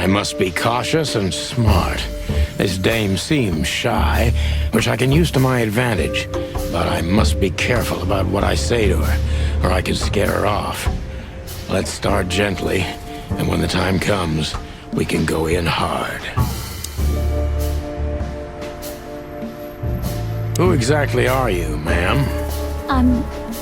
I must be cautious and smart. This dame seems shy, which I can use to my advantage. But I must be careful about what I say to her, or I could scare her off. Let's start gently, and when the time comes, we can go in hard. Who exactly are you, ma'am?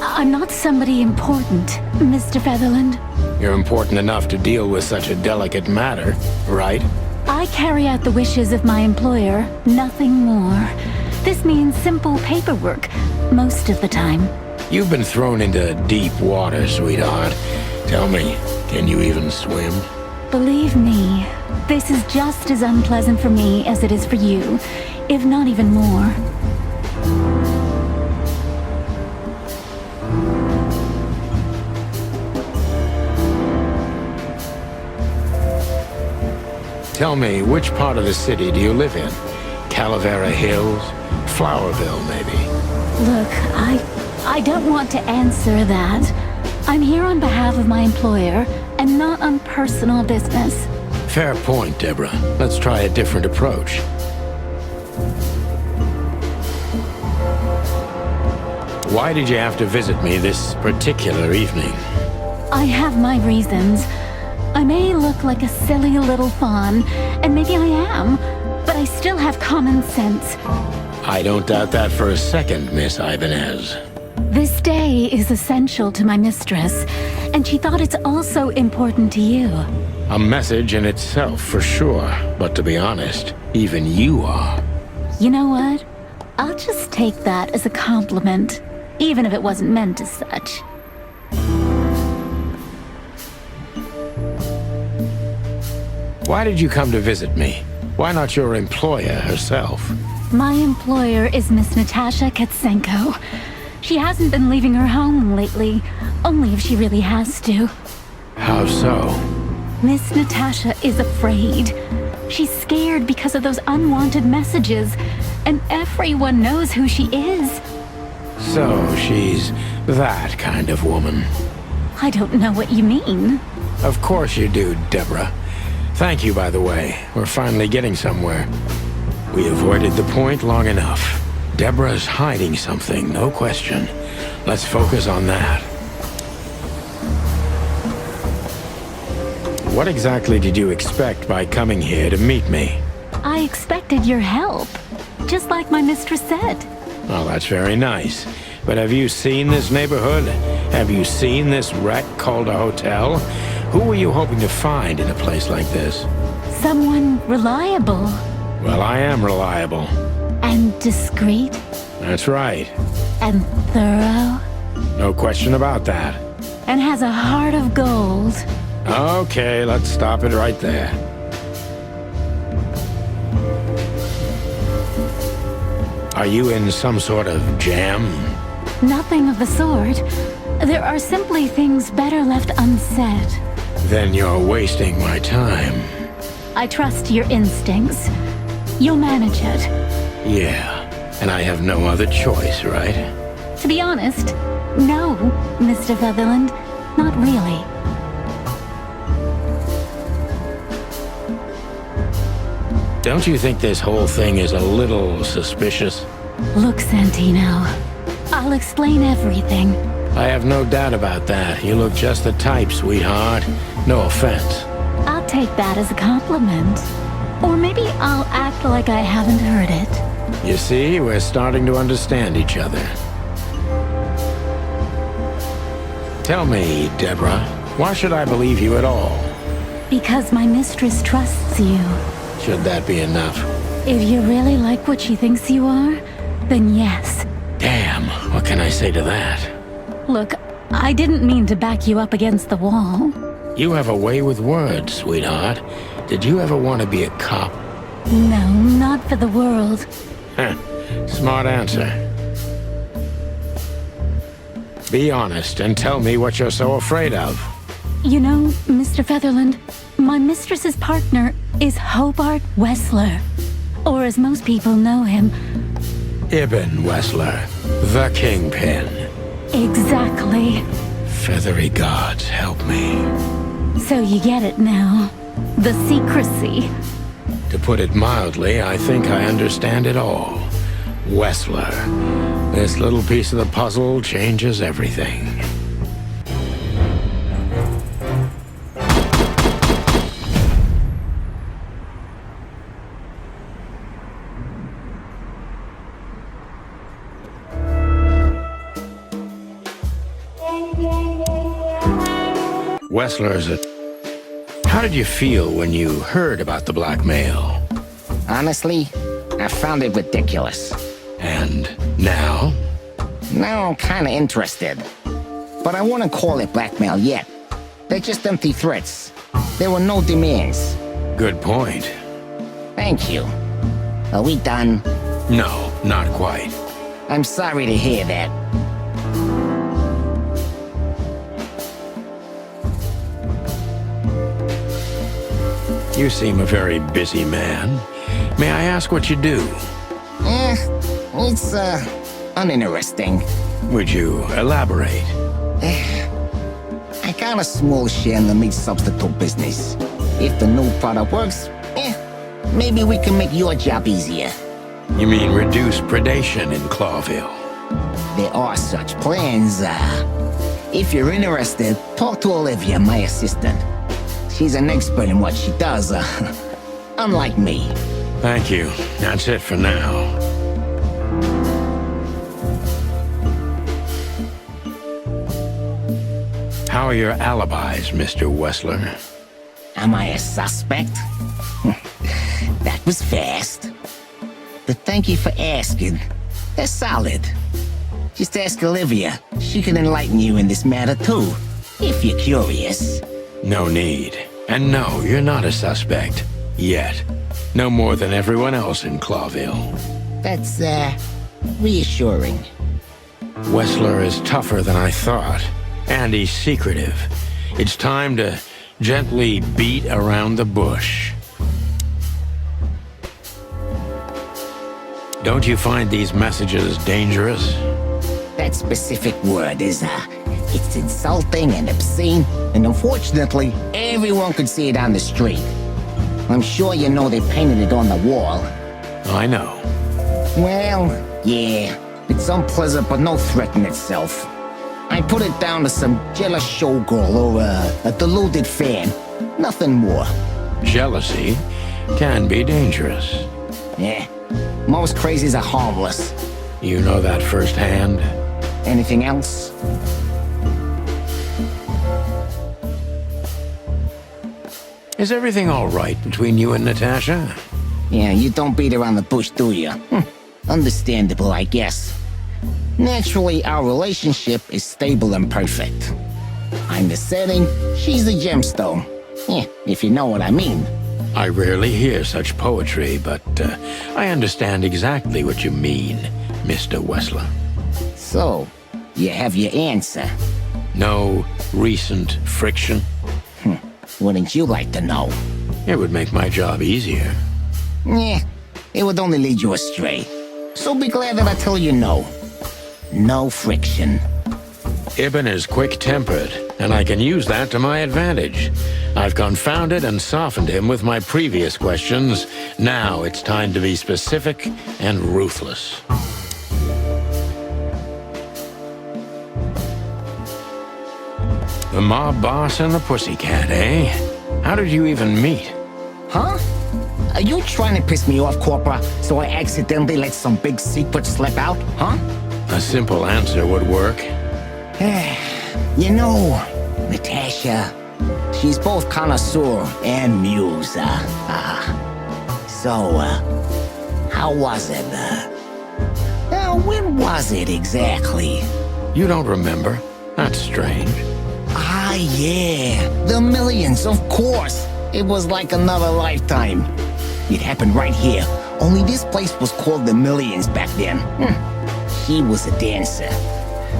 I'm not somebody important, Mr. Featherland. You're important enough to deal with such a delicate matter, right? I carry out the wishes of my employer, nothing more. This means simple paperwork, most of the time. You've been thrown into deep water, sweetheart. Tell me, can you even swim? Believe me, this is just as unpleasant for me as it is for you, if not even more. Tell me, which part of the city do you live in? Calavera Hills? Flowerville, maybe? Look, I don't want to answer that. I'm here on behalf of my employer, and not on personal business. Fair point, Deborah. Let's try a different approach. Why did you have to visit me this particular evening? I have my reasons. I may look like a silly little fawn, and maybe I am, but I still have common sense. I don't doubt that for a second, Miss Ibanez. This day is essential to my mistress, and she thought it's also important to you. A message in itself, for sure. But to be honest, even you are. You know what? I'll just take that as a compliment, even if it wasn't meant as such. Why did you come to visit me? Why not your employer herself? My employer is Miss Natasha Katsenko. She hasn't been leaving her home lately, only if she really has to. How so? Miss Natasha is afraid. She's scared because of those unwanted messages, and everyone knows who she is. So she's that kind of woman. I don't know what you mean. Of course you do, Deborah. Thank you, by the way. We're finally getting somewhere. We avoided the point long enough. Deborah's hiding something, no question. Let's focus on that. What exactly did you expect by coming here to meet me? I expected your help, just like my mistress said. Well, that's very nice. But have you seen this neighborhood? Have you seen this wreck called a hotel? Who were you hoping to find in a place like this? Someone reliable. Well, I am reliable. And discreet. That's right. And thorough. No question about that. And has a heart of gold. Okay, let's stop it right there. Are you in some sort of jam? Nothing of the sort. There are simply things better left unsaid. Then you're wasting my time. I trust your instincts. You'll manage it. Yeah, and I have no other choice, right? To be honest, no, Mr. Featherland. Not really. Don't you think this whole thing is a little suspicious? Look, Santino. I'll explain everything. I have no doubt about that. You look just the type, sweetheart. No offense. I'll take that as a compliment. Or maybe I'll act like I haven't heard it. You see, we're starting to understand each other. Tell me, Deborah, why should I believe you at all? Because my mistress trusts you. Should that be enough? If you really like what she thinks you are, then yes. Damn, what can I say to that? Look, I didn't mean to back you up against the wall. You have a way with words, sweetheart. Did you ever want to be a cop? No, not for the world. Heh, smart answer. Be honest and tell me what you're so afraid of. You know, Mr. Featherland, my mistress's partner is Hobart Wessler. Or as most people know him... Ibn Wessler, the Kingpin. Exactly. Feathery gods, help me. So you get it now. The secrecy. To put it mildly, I think I understand it all. Wessler. This little piece of the puzzle changes everything. Wessler's a... How did you feel when you heard about the blackmail? Honestly, I found it ridiculous. And now? Now I'm kinda interested. But I wouldn't call it blackmail yet. They're just empty threats. There were no demands. Good point. Thank you. Are we done? No, not quite. I'm sorry to hear that. You seem a very busy man. May I ask what you do? It's, uninteresting. Would you elaborate? I got a small share in the meat substitute business. If the new product works, maybe we can make your job easier. You mean reduce predation in Clawville? There are such plans. If you're interested, talk to Olivia, my assistant. She's an expert in what she does, unlike me. Thank you. That's it for now. How are your alibis, Mr. Wessler? Am I a suspect? That was fast. But thank you for asking. They're solid. Just ask Olivia. She can enlighten you in this matter too, if you're curious. No need. And no, you're not a suspect. Yet. No more than everyone else in Clawville. That's, reassuring. Wessler is tougher than I thought. And he's secretive. It's time to gently beat around the bush. Don't you find these messages dangerous? That specific word is, it's insulting and obscene, and unfortunately, everyone could see it on the street. I'm sure you know they painted it on the wall. I know. Well, yeah, it's unpleasant but no threat in itself. I put it down to some jealous showgirl or a deluded fan. Nothing more. Jealousy can be dangerous. Yeah, most crazies are harmless. You know that firsthand? Anything else? Is everything all right between you and Natasha? Yeah, you don't beat around the bush, do you? Understandable, I guess. Naturally, our relationship is stable and perfect. I'm the setting, she's the gemstone. Yeah, if you know what I mean. I rarely hear such poetry, but I understand exactly what you mean, Mr. Wessler. So, you have your answer. No recent friction? Wouldn't you like to know? It would make my job easier. Yeah, it would only lead you astray. So be glad that I tell you no. No friction. Ibn is quick-tempered, and I can use that to my advantage. I've confounded and softened him with my previous questions. Now it's time to be specific and ruthless. The mob boss and the pussycat, eh? How did you even meet? Huh? Are you trying to piss me off, Corpora, so I accidentally let some big secret slip out, huh? A simple answer would work. You know, Natasha, she's both connoisseur and muse. So, how was it? When was it exactly? You don't remember? That's strange. Ah, yeah, the millions, of course. It was like another lifetime. It happened right here, only this place was called the Millions back then. She was a dancer.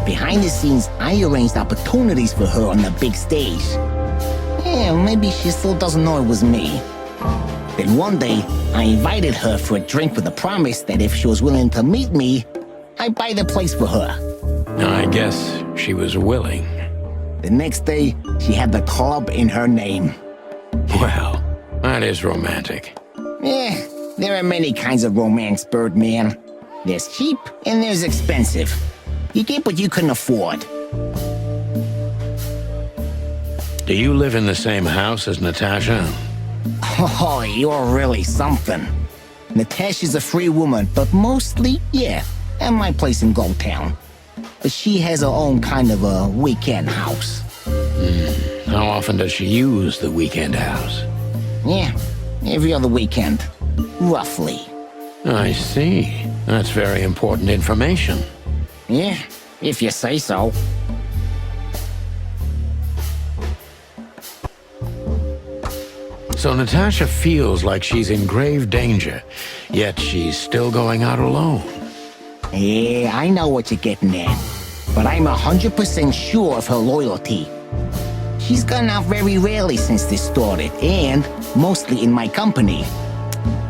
Behind the scenes, I arranged opportunities for her on the big stage. Yeah, maybe she still doesn't know it was me. Then one day, I invited her for a drink with a promise that if she was willing to meet me, I'd buy the place for her. I guess she was willing. The next day, she had the club in her name. Well, That is romantic. Yeah, there are many kinds of romance, Birdman. There's cheap and there's expensive. You get what you can afford. Do you live in the same house as Natasha? Oh, you're really something. Natasha's a free woman, but mostly, yeah, at my place in Goldtown. But she has her own kind of a weekend house. How often does she use the weekend house? Yeah, every other weekend. Roughly. I see. That's very important information. Yeah, if you say so. So Natasha feels like she's in grave danger, yet she's still going out alone. Yeah, I know what you're getting at. But I'm 100% sure of her loyalty. She's gone out very rarely since this started, and mostly in my company.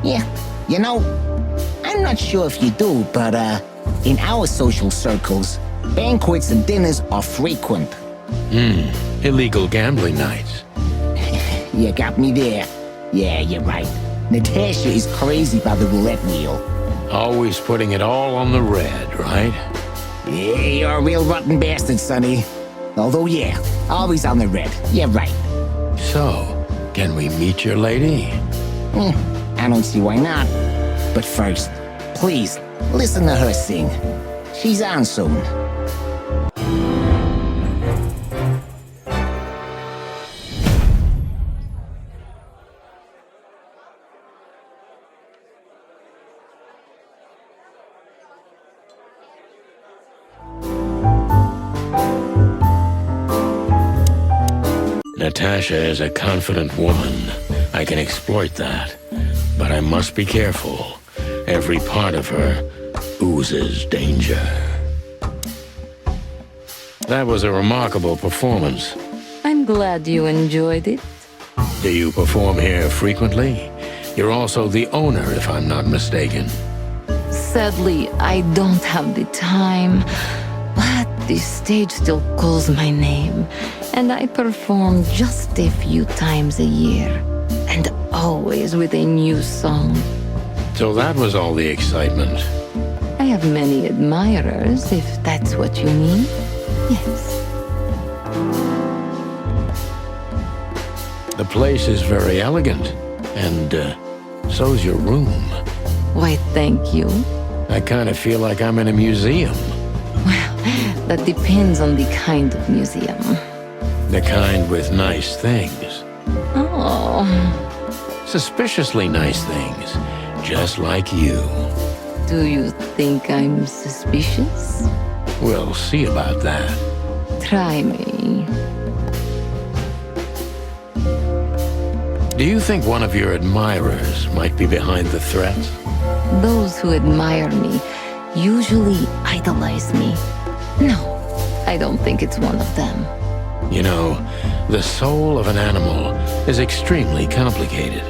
Yeah, you know, I'm not sure if you do, but in our social circles, banquets and dinners are frequent. Illegal gambling nights. You got me there. Yeah, you're right. Natasha is crazy about the roulette wheel. Always putting it all on the red, right? Yeah, you're a real rotten bastard, Sonny. Although, yeah, always on the red. Yeah, right. So, can we meet your lady? I don't see why not. But first, please, listen to her sing. She's on soon. Natasha is a confident woman. I can exploit that. But I must be careful. Every part of her oozes danger. That was a remarkable performance. I'm glad you enjoyed it. Do you perform here frequently? You're also the owner, if I'm not mistaken. Sadly, I don't have the time, but this stage still calls my name, and I perform just a few times a year, and always with a new song. So that was all the excitement. I have many admirers, if that's what you mean. Yes. The place is very elegant, and so's your room. Why, thank you. I kind of feel like I'm in a museum. Well, that depends on the kind of museum. The kind with nice things. Oh, Suspiciously nice things. Just like you. do you think I'm suspicious? We'll see about that. Try me. Do you think one of your admirers might be behind the threats? Those who admire me usually idolize me. No, I don't think it's one of them. You know, the soul of an animal is extremely complicated.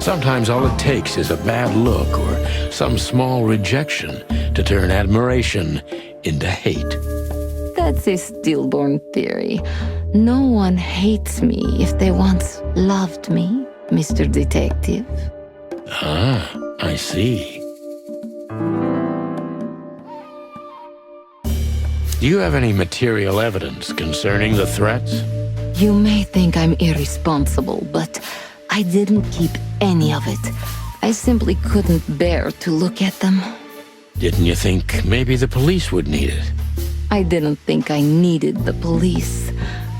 Sometimes all it takes is a bad look or some small rejection to turn admiration into hate. That's a stillborn theory. No one hates me if they once loved me, Mr. Detective. Ah, I see. Do you have any material evidence concerning the threats? You may think I'm irresponsible, but I didn't keep any of it. I simply couldn't bear to look at them. Didn't you think maybe the police would need it? I didn't think I needed the police.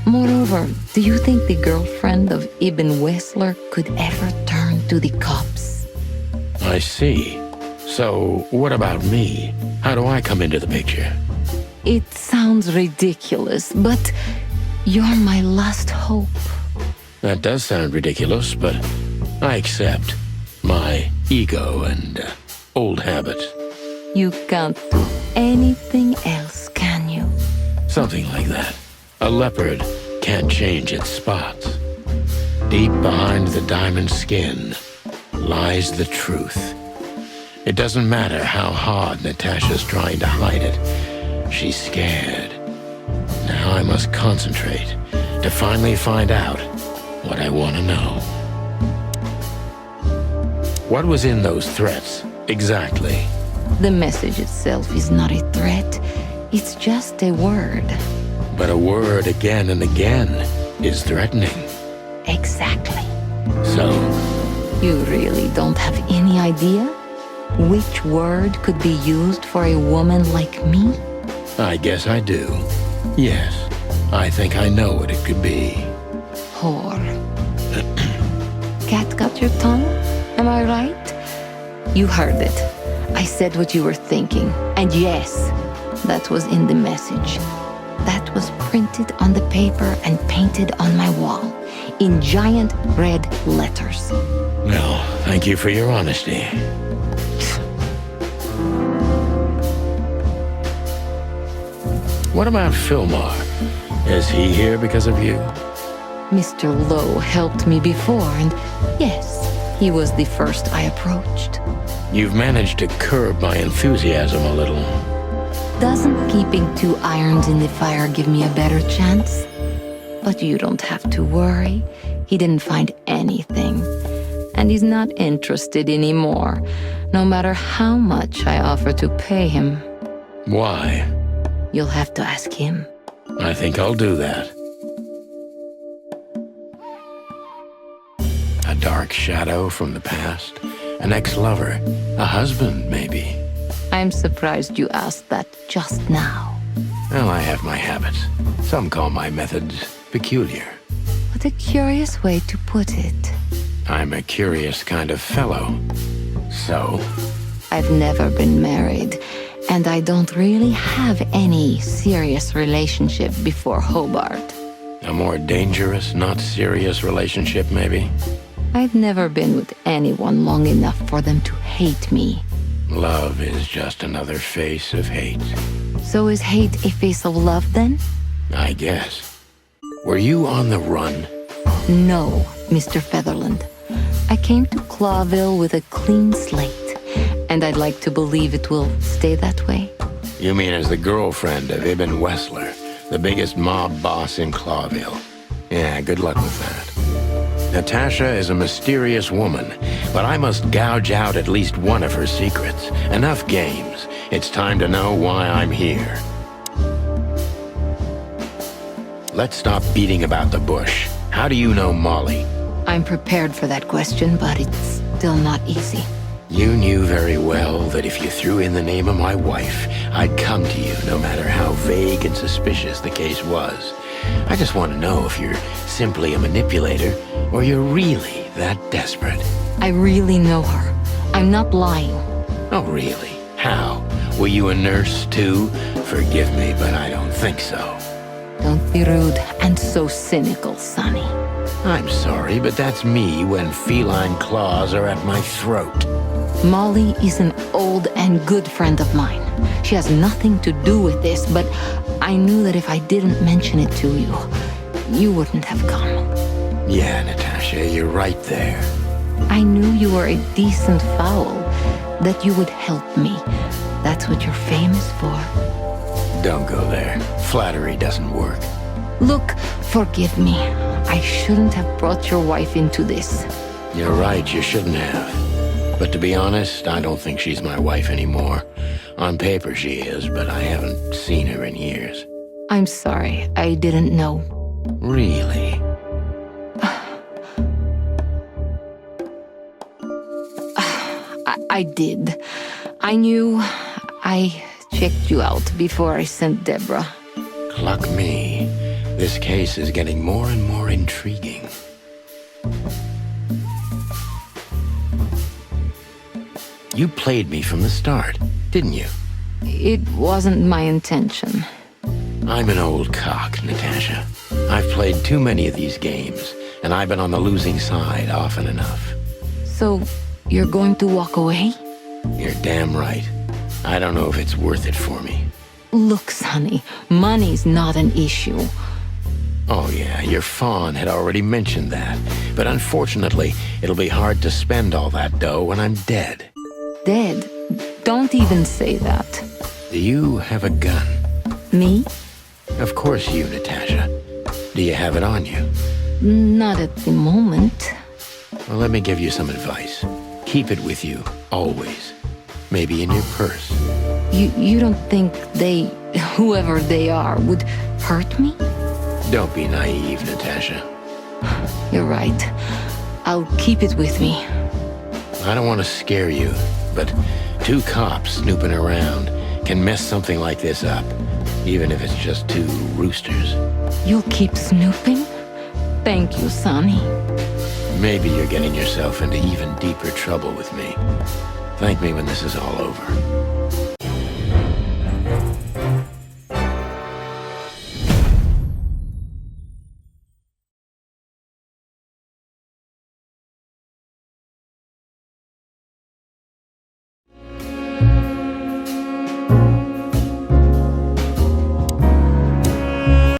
Moreover, do you think the girlfriend of Ibn Wessler could ever turn to the cops? I see. So, what about me? How do I come into the picture? It sounds ridiculous, but you're my last hope. That does sound ridiculous, but I accept. My ego and old habits. You can't do anything else, can you? Something like that. A leopard can't change its spots. Deep behind the diamond skin lies the truth. It doesn't matter how hard Natasha's trying to hide it. She's scared. Now I must concentrate to finally find out what I want to know. What was in those threats, exactly? The message itself is not a threat. It's just a word. But a word again and again is threatening. Exactly. So, You really don't have any idea which word could be used for a woman like me? I guess I do. Yes, I think I know what it could be. Whore. Cat got your tongue? Am I right? You heard it. I said what you were thinking. And yes, that was in the message. That was printed on the paper and painted on my wall in giant red letters. Well, thank you for your honesty. What about Fillmore? Is he here because of you? Mr. Lowe helped me before, and yes, he was the first I approached. You've managed to curb my enthusiasm a little. Doesn't keeping 2 irons in the fire give me a better chance? But you don't have to worry. He didn't find anything. And he's not interested anymore, no matter how much I offer to pay him. Why? You'll have to ask him. I think I'll do that. A dark shadow from the past? An ex-lover? A husband, maybe? I'm surprised you asked that just now. Well, I have my habits. Some call my methods peculiar. What a curious way to put it. I'm a curious kind of fellow. So? I've never been married, and I don't really have any serious relationship before Hobart. A more dangerous, not serious relationship, maybe? I've never been with anyone long enough for them to hate me. Love is just another face of hate. So is hate a face of love then? I guess. Were you on the run? No, Mr. Featherland. I came to Clawville with a clean slate, and I'd like to believe it will stay that way. You mean as the girlfriend of Ibn Wessler, the biggest mob boss in Clawville? Yeah, good luck with that. Natasha is a mysterious woman, but I must gouge out at least one of her secrets. Enough games. It's time to know why I'm here. Let's stop beating about the bush. How do you know Molly? I'm prepared for that question, but it's still not easy. You knew very well that if you threw in the name of my wife, I'd come to you no matter how vague and suspicious the case was. I just want to know if you're simply a manipulator or you're really that desperate. I really know her. I'm not lying. Oh, really? How? Were you a nurse, too? Forgive me, but I don't think so. Don't be rude and so cynical, Sonny. I'm sorry, but that's me when feline claws are at my throat. Molly is an old and good friend of mine. She has nothing to do with this, but I knew that if I didn't mention it to you, you wouldn't have come. Yeah, Natasha, you're right there. I knew you were a decent fowl, that you would help me. That's what you're famous for. Don't go there. Flattery doesn't work. Look, forgive me. I shouldn't have brought your wife into this. You're right, you shouldn't have. But to be honest, I don't think she's my wife anymore. On paper she is, but I haven't seen her in years. I'm sorry, I didn't know. Really? I did. I knew. I checked you out before I sent Deborah. Cluck me. This case is getting more and more intriguing. You played me from the start, didn't you? It wasn't my intention. I'm an old cock, Natasha. I've played too many of these games, and I've been on the losing side often enough. So, you're going to walk away? You're damn right. I don't know if it's worth it for me. Look, Sonny, money's not an issue. Oh yeah, your fawn had already mentioned that. But unfortunately, it'll be hard to spend all that dough when I'm dead. Dead? Don't even say that. Do you have a gun? Me? Of course you, Natasha. Do you have it on you? Not at the moment. Well, let me give you some advice. Keep it with you, always. Maybe in your purse. You don't think they, whoever they are, would hurt me? Don't be naive, Natasha. You're right. I'll keep it with me. I don't want to scare you, but 2 cops snooping around can mess something like this up, even if it's just 2 roosters. You'll keep snooping? Thank you, Sonny. Maybe you're getting yourself into even deeper trouble with me. Thank me when this is all over.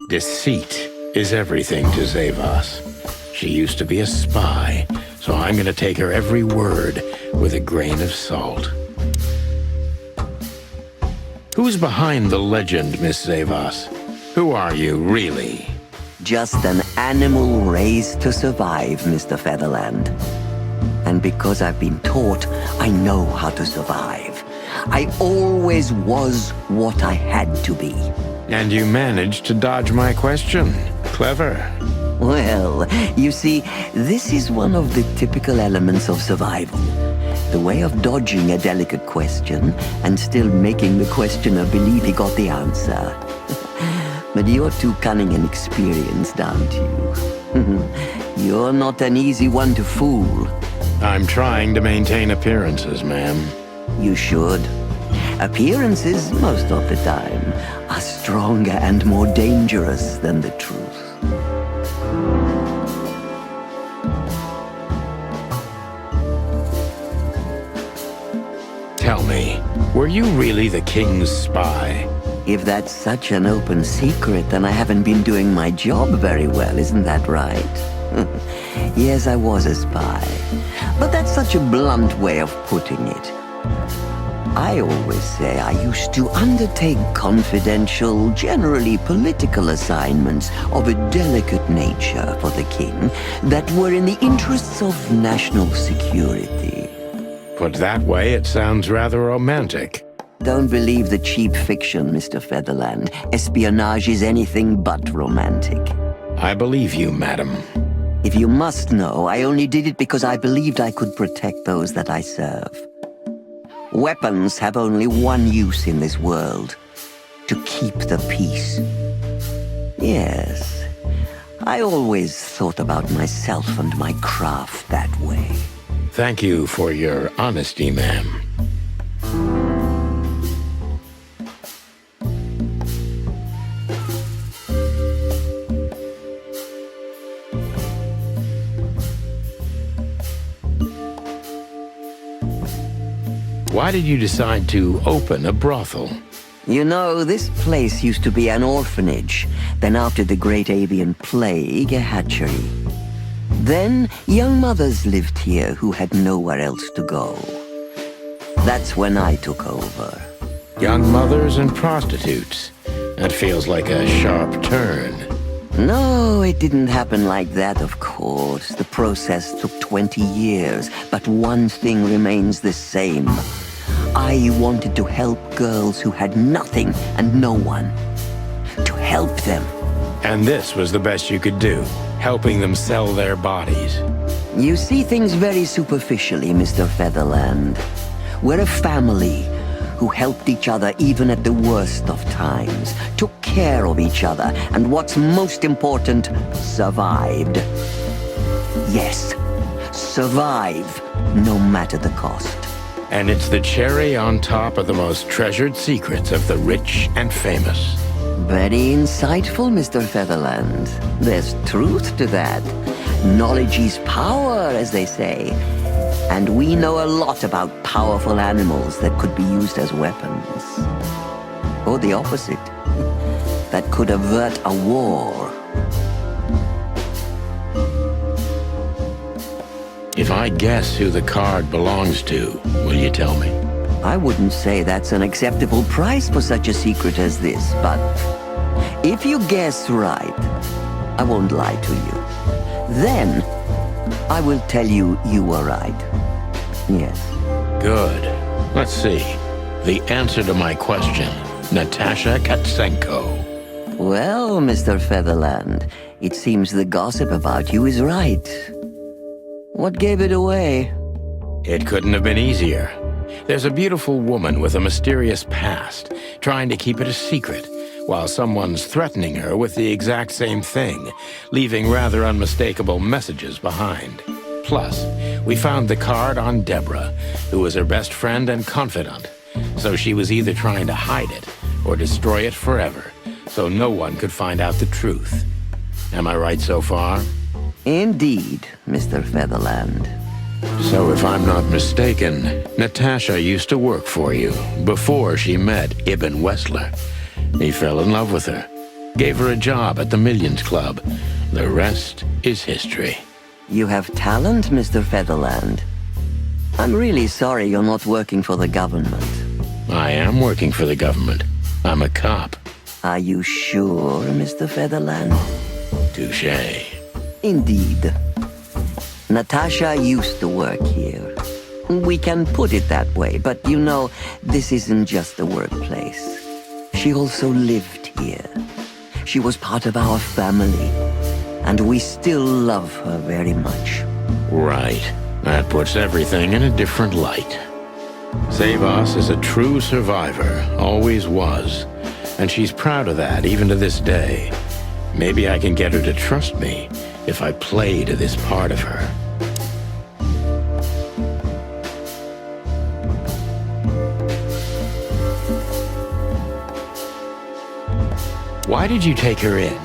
Deceit is everything to Zavas. She used to be a spy, so I'm gonna take her every word with a grain of salt. Who's behind the legend, Miss Zavas? Who are you, really? Just an animal raised to survive, Mr. Featherland. And because I've been taught, I know how to survive. I always was what I had to be. And you managed to dodge my question. Clever. Well, you see, this is one of the typical elements of survival. The way of dodging a delicate question and still making the questioner believe he got the answer. But you're too cunning and experienced, aren't you? You're not an easy one to fool. I'm trying to maintain appearances, ma'am. You should. Appearances, most of the time, are stronger and more dangerous than the truth. Tell me, were you really the king's spy? If that's such an open secret, then I haven't been doing my job very well, isn't that right? Yes, I was a spy. But that's such a blunt way of putting it. I always say I used to undertake confidential, generally political assignments of a delicate nature for the king that were in the interests of national security. Put that way, it sounds rather romantic. Don't believe the cheap fiction, Mr. Featherland. Espionage is anything but romantic. I believe you, madam. If you must know, I only did it because I believed I could protect those that I serve. Weapons have only one use in this world: to keep the peace. Yes, I always thought about myself and my craft that way. Thank you for your honesty, ma'am. Why did you decide to open a brothel? You know, this place used to be an orphanage. Then after the Great Avian Plague, a hatchery. Then young mothers lived here who had nowhere else to go. That's when I took over. Young mothers and prostitutes. That feels like a sharp turn. No, it didn't happen like that, of course. The process took 20 years, but one thing remains the same. I wanted to help girls who had nothing and no one. To help them. And this was the best you could do, helping them sell their bodies. You see things very superficially, Mr. Featherland. We're a family who helped each other even at the worst of times, took care of each other, and what's most important, survived. Yes, survive, no matter the cost. And it's the cherry on top of the most treasured secrets of the rich and famous. Very insightful, Mr. Featherland. There's truth to that. Knowledge is power, as they say. And we know a lot about powerful animals that could be used as weapons. Or the opposite. That could avert a war. If I guess who the card belongs to, will you tell me? I wouldn't say that's an acceptable price for such a secret as this, but if you guess right, I won't lie to you. Then, I will tell you you were right. Yes. Good. Let's see. The answer to my question. Natasha Katsenko. Well, Mr. Featherland, it seems the gossip about you is right. What gave it away? It couldn't have been easier. There's a beautiful woman with a mysterious past, trying to keep it a secret, while someone's threatening her with the exact same thing, leaving rather unmistakable messages behind. Plus, we found the card on Deborah, who was her best friend and confidant, so she was either trying to hide it or destroy it forever, so no one could find out the truth. Am I right so far? Indeed, Mr. Featherland. So if I'm not mistaken, Natasha used to work for you before she met Ibn Wessler. He fell in love with her, gave her a job at the Millions Club. The rest is history. You have talent, Mr. Featherland. I'm really sorry you're not working for the government. I am working for the government. I'm a cop. Are you sure, Mr. Featherland? Touché. Indeed. Natasha used to work here. We can put it that way, but you know, this isn't just a workplace. She also lived here. She was part of our family, and we still love her very much. Right. That puts everything in a different light. Zavos is a true survivor, always was. And she's proud of that, even to this day. Maybe I can get her to trust me if I play to this part of her. Why did you take her in?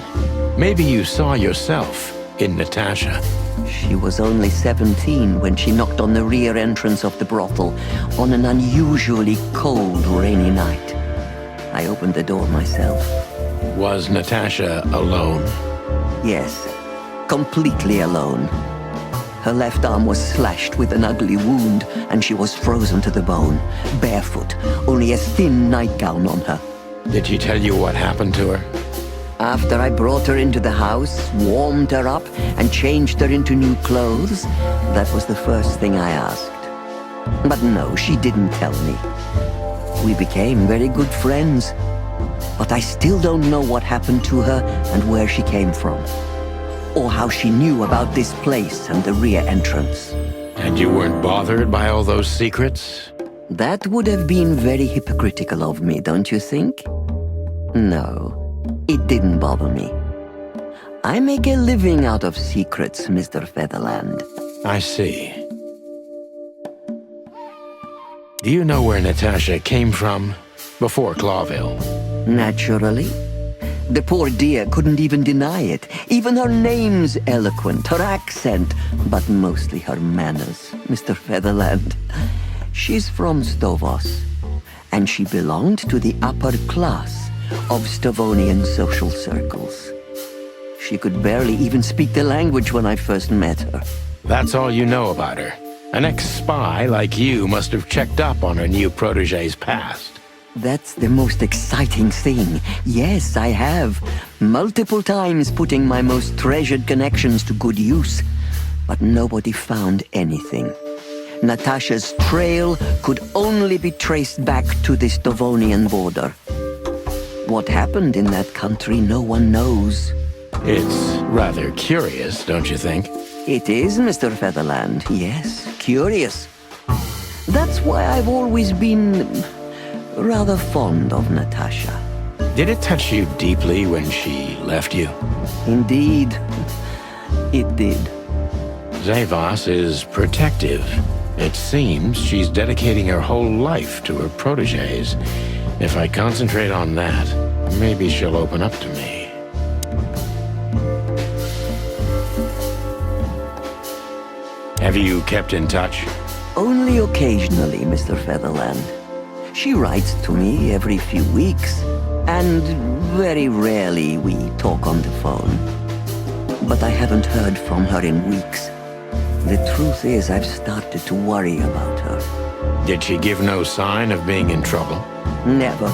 Maybe you saw yourself in Natasha. She was only 17 when she knocked on the rear entrance of the brothel on an unusually cold, rainy night. I opened the door myself. Was Natasha alone? Yes, completely alone. Her left arm was slashed with an ugly wound, and she was frozen to the bone, barefoot, only a thin nightgown on her. Did she tell you what happened to her? After I brought her into the house, warmed her up, and changed her into new clothes, that was the first thing I asked. But no, she didn't tell me. We became very good friends, but I still don't know what happened to her and where she came from, or how she knew about this place and the rear entrance. And you weren't bothered by all those secrets? That would have been very hypocritical of me, don't you think? No, it didn't bother me. I make a living out of secrets, Mr. Featherland. I see. Do you know where Natasha came from before Clawville? Naturally. The poor dear couldn't even deny it. Even her name's eloquent, her accent, but mostly her manners, Mr. Featherland. She's from Stovos, and she belonged to the upper class of Stavonian social circles. She could barely even speak the language when I first met her. That's all you know about her. An ex-spy like you must have checked up on her new protege's past. That's the most exciting thing. Yes, I have. Multiple times putting my most treasured connections to good use. But nobody found anything. Natasha's trail could only be traced back to the Stavonian border. What happened in that country, no one knows. It's rather curious, don't you think? It is, Mr. Featherland. Yes, curious. That's why I've always been rather fond of Natasha. Did it touch you deeply when she left you? Indeed, it did. Zavos is protective. It seems she's dedicating her whole life to her proteges. If I concentrate on that, maybe she'll open up to me. Have you kept in touch? Only occasionally, Mr. Featherland. She writes to me every few weeks, and very rarely we talk on the phone. But I haven't heard from her in weeks. The truth is, I've started to worry about her. Did she give no sign of being in trouble? Never.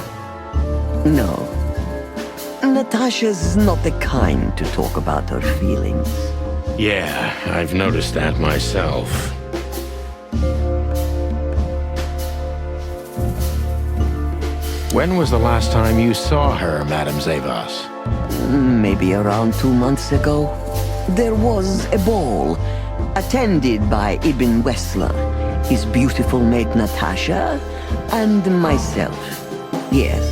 No. Natasha's not the kind to talk about her feelings. Yeah, I've noticed that myself. When was the last time you saw her, Madame Zavas? Maybe around 2 months ago. There was a ball, attended by Ibn Wessler, his beautiful maid Natasha, and myself. Yes.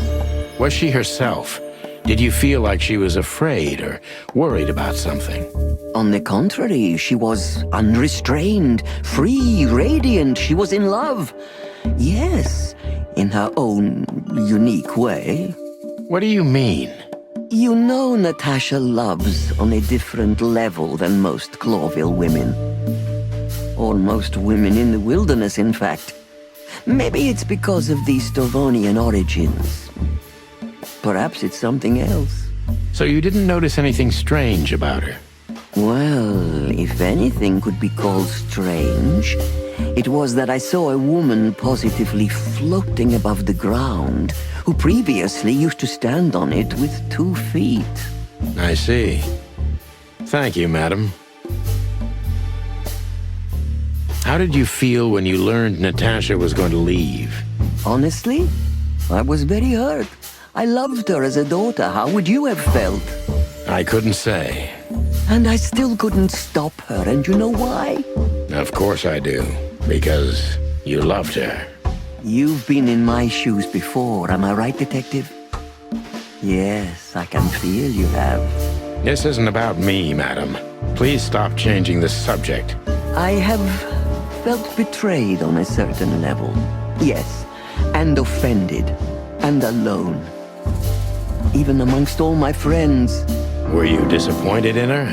Was she herself? Did you feel like she was afraid or worried about something? On the contrary, she was unrestrained, free, radiant. She was in love. Yes, in her own unique way. What do you mean? You know Natasha loves on a different level than most Clawville women. Or most women in the wilderness, in fact. Maybe it's because of the Stovonian origins. Perhaps it's something else. So you didn't notice anything strange about her? Well, if anything could be called strange, it was that I saw a woman positively floating above the ground, who previously used to stand on it with 2 feet. I see. Thank you, madam. How did you feel when you learned Natasha was going to leave? Honestly, I was very hurt. I loved her as a daughter. How would you have felt? I couldn't say. And I still couldn't stop her, and you know why? Of course I do. Because you loved her. You've been in my shoes before, am I right, Detective? Yes, I can feel you have. This isn't about me, madam. Please stop changing the subject. I have felt betrayed on a certain level. Yes, and offended, and alone. Even amongst all my friends. Were you disappointed in her?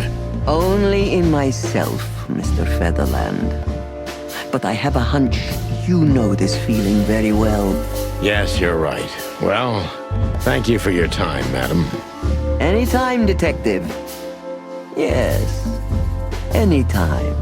Only in myself, Mr. Featherland. But I have a hunch you know this feeling very well. Yes, you're right. Well, thank you for your time, madam. Anytime, Detective. Yes, anytime.